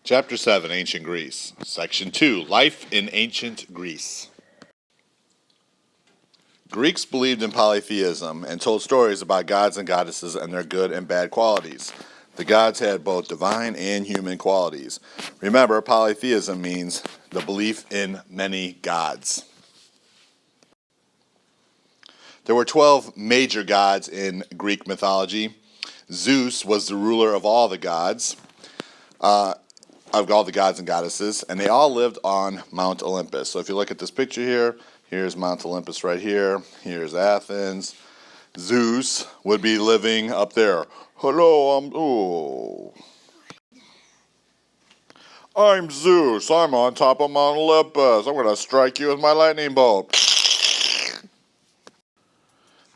Chapter 7, Ancient Greece. Section 2, Life in Ancient Greece. Greeks believed in polytheism and told stories about gods and goddesses and their good and bad qualities. The gods had both divine and human qualities. Remember, polytheism means the belief in many gods. There were 12 major gods in Greek mythology. Zeus was the ruler of all the gods. Of all the gods and goddesses, and they all lived on Mount Olympus. So if you look at this picture here, here's Mount Olympus right here, here's Athens. Zeus would be living up there. Hello, I'm Zeus. I'm on top of Mount Olympus. I'm going to strike you with my lightning bolt.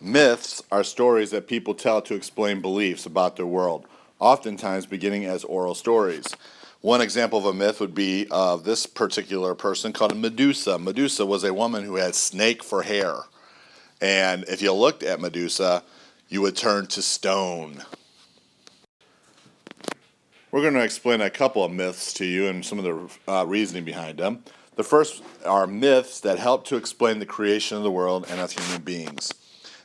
Myths are stories that people tell to explain beliefs about their world, oftentimes beginning as oral stories. One example of a myth would be of this particular person called Medusa. Medusa was a woman who had snake for hair. And if you looked at Medusa, you would turn to stone. We're going to explain a couple of myths to you and some of the reasoning behind them. The first are myths that help to explain the creation of the world and of human beings.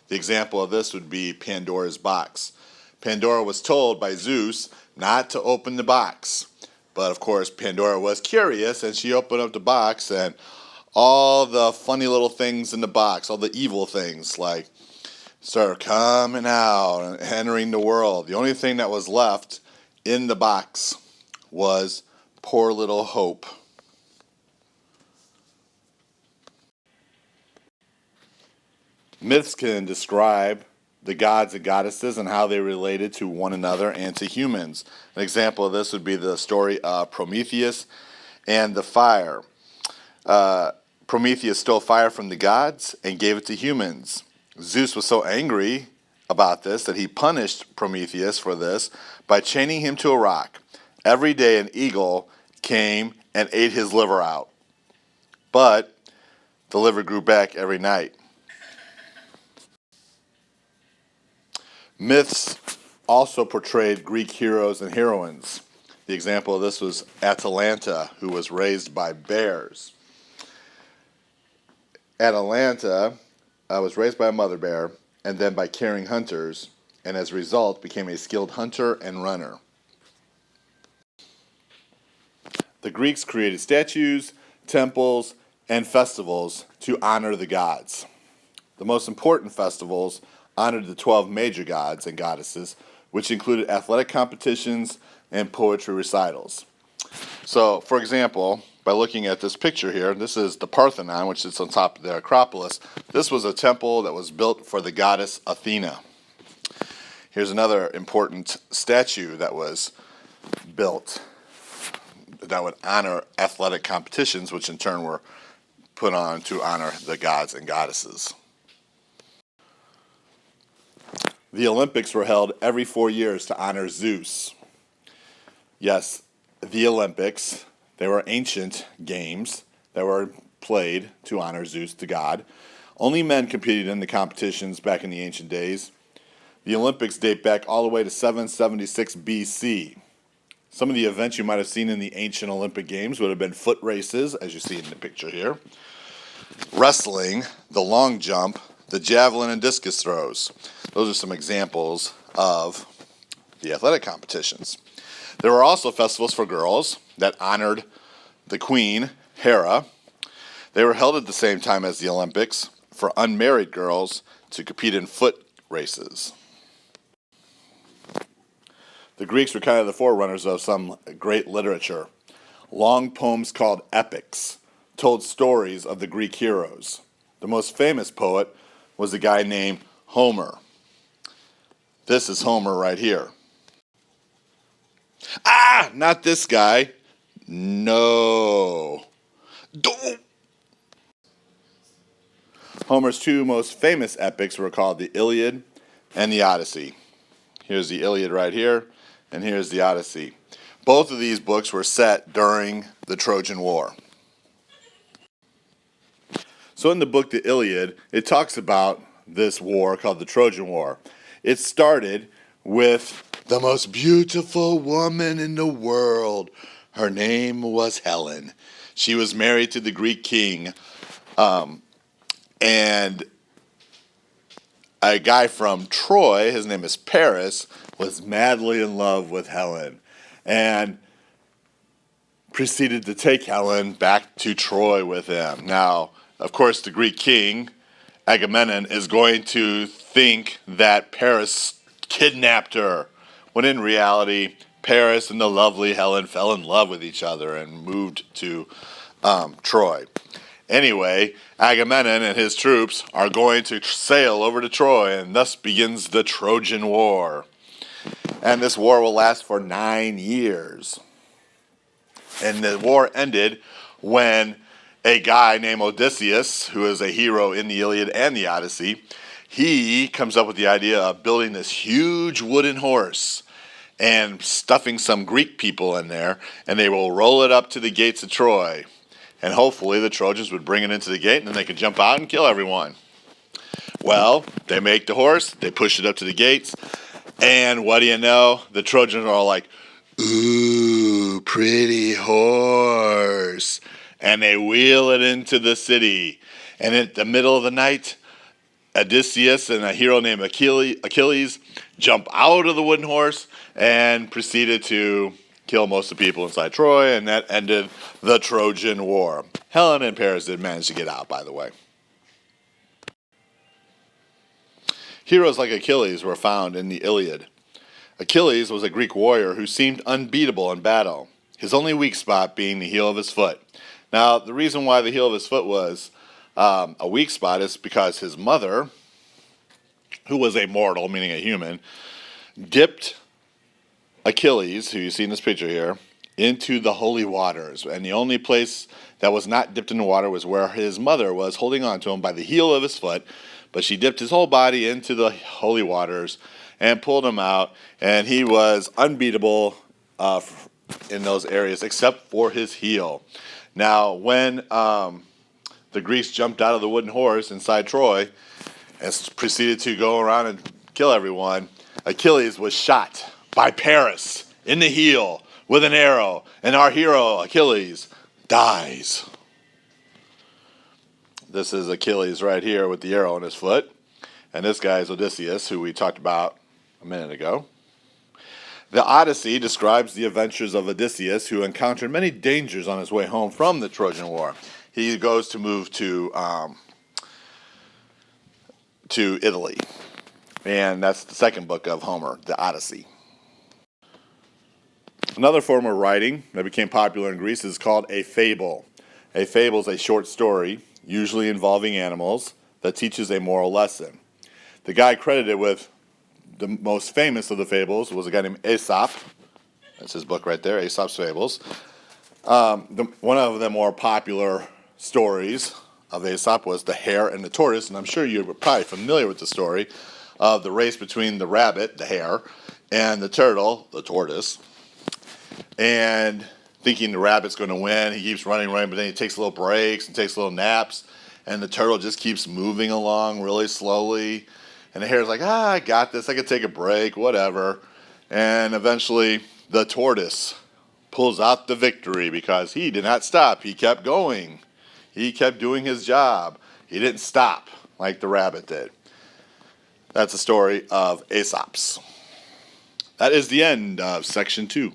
The example of this would be Pandora's box. Pandora was told by Zeus not to open the box. But of course, Pandora was curious, and she opened up the box, and all the funny little things in the box, all the evil things, like started coming out and entering the world. The only thing that was left in the box was poor little Hope. Myths can describe the gods and goddesses and how they related to one another and to humans. An example of this would be the story of Prometheus and the fire. Prometheus stole fire from the gods and gave it to humans. Zeus was so angry about this that he punished Prometheus for this by chaining him to a rock. Every day an eagle came and ate his liver out. But the liver grew back every night. Myths also portrayed Greek heroes and heroines. The example of this was Atalanta, who was raised by bears. Atalanta was raised by a mother bear and then by caring hunters, and as a result became a skilled hunter and runner. The Greeks created statues, temples, and festivals to honor the gods. The most important festivals honored the 12 major gods and goddesses, which included athletic competitions and poetry recitals. So, for example, by looking at this picture here, this is the Parthenon, which is on top of the Acropolis. This was a temple that was built for the goddess Athena. Here's another important statue that was built that would honor athletic competitions, which in turn were put on to honor the gods and goddesses. The Olympics were held every 4 years to honor Zeus. Yes, the Olympics, they were ancient games that were played to honor Zeus, the god. Only men competed in the competitions back in the ancient days. The Olympics date back all the way to 776 BC. Some of the events you might have seen in the ancient Olympic Games would have been foot races, as you see in the picture here, wrestling, the long jump, the javelin and discus throws. Those are some examples of the athletic competitions. There were also festivals for girls that honored the queen, Hera. They were held at the same time as the Olympics for unmarried girls to compete in foot races. The Greeks were kind of the forerunners of some great literature. Long poems called epics told stories of the Greek heroes. The most famous poet was a guy named Homer. This is Homer right here. Not this guy. No. Homer's two most famous epics were called the Iliad and the Odyssey. Here's the Iliad right here, and here's the Odyssey. Both of these books were set during the Trojan War. So in the book The Iliad, it talks about this war called the Trojan War. It started with the most beautiful woman in the world, Her name was Helen. She was married to the Greek king, and a guy from Troy, his name is Paris, was madly in love with Helen and proceeded to take Helen back to Troy with him. Now, of course, the Greek king, Agamemnon, is going to think that Paris kidnapped her, when in reality, Paris and the lovely Helen fell in love with each other and moved to Troy. Anyway, Agamemnon and his troops are going to sail over to Troy, and thus begins the Trojan War. And this war will last for 9 years. And the war ended when a guy named Odysseus, who is a hero in the Iliad and the Odyssey, he comes up with the idea of building this huge wooden horse and stuffing some Greek people in there, and they will roll it up to the gates of Troy. And hopefully the Trojans would bring it into the gate, and then they could jump out and kill everyone. Well, they make the horse, they push it up to the gates, and what do you know? The Trojans are all like, "Ooh, pretty horse." And they wheel it into the city. And at the middle of the night, Odysseus and a hero named Achilles jump out of the wooden horse and proceeded to kill most of the people inside Troy, and that ended the Trojan War. Helen and Paris did manage to get out, by the way. Heroes like Achilles were found in the Iliad. Achilles was a Greek warrior who seemed unbeatable in battle, his only weak spot being the heel of his foot. Now, the reason why the heel of his foot was a weak spot is because his mother, who was a mortal, meaning a human, dipped Achilles, who you see in this picture here, into the holy waters. And the only place that was not dipped in the water was where his mother was holding on to him by the heel of his foot. But she dipped his whole body into the holy waters and pulled him out. And he was unbeatable in those areas except for his heel. Now, when the Greeks jumped out of the wooden horse inside Troy and proceeded to go around and kill everyone, Achilles was shot by Paris in the heel with an arrow, and our hero, Achilles, dies. This is Achilles right here with the arrow in his foot, and this guy is Odysseus, who we talked about a minute ago. The Odyssey describes the adventures of Odysseus, who encountered many dangers on his way home from the Trojan War. He goes to move to Italy, and that's the second book of Homer, the Odyssey. Another form of writing that became popular in Greece is called a fable. A fable is a short story, usually involving animals, that teaches a moral lesson. The guy credited with the most famous of the fables was a guy named Aesop. That's his book right there, Aesop's Fables. One of the more popular stories of Aesop was The Hare and the Tortoise, and I'm sure you're probably familiar with the story of the race between the rabbit, the hare, and the turtle, the tortoise. And thinking the rabbit's going to win, he keeps running, but then he takes little breaks and takes little naps, and the turtle just keeps moving along really slowly. And the hare's like, I got this, I could take a break, whatever. And eventually the tortoise pulls out the victory because he did not stop. He kept going. He kept doing his job. He didn't stop like the rabbit did. That's the story of Aesop's. That is the end of section 2.